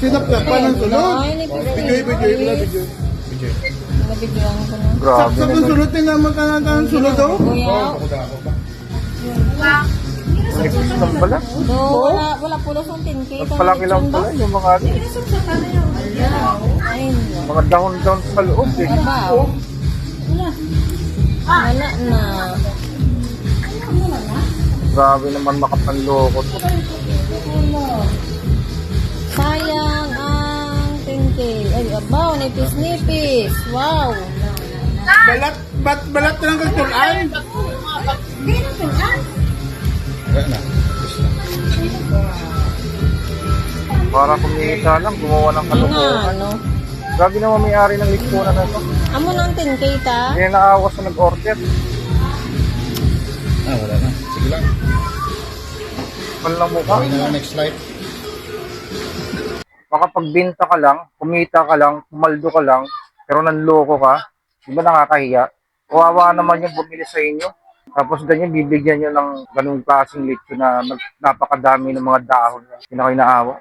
Sinapla pa ng sunod. Ay, Video. nabigyan ko na. Grabe Saksak ng naman. sunod, tingnan ka ng sunod oh. Kuya, Nipis lang pala. do, wala pulos ang 10K. Nagpalaki lang pala yung mga, Ay, mga dahon-dahon sa loob eh. baw. Wala na. Grabe naman makapanloko to. Sayang ang 10K. Ay, abaw, nipis-nipis. Wow. Balat lang kagtulan. Para kumita lang, gumawa ng Ano, kalokohan. ano? Grabe naman may-ari ng lipunan na ito. Amo ng 10K ta? Hindi naawas na nag-order. Wala na. Sige lang. Walang mukha. Gawin na lang next slide. Baka pagbenta ka lang, kumita ka lang, pumaldo ka lang, pero nanloko ka, di ba nakakahiya? Kawawa naman yung bumili sa inyo. Tapos ganyan, bibigyan nyo ng ganung klaseng lechon na napakadami ng mga dahon na pinakainaawa.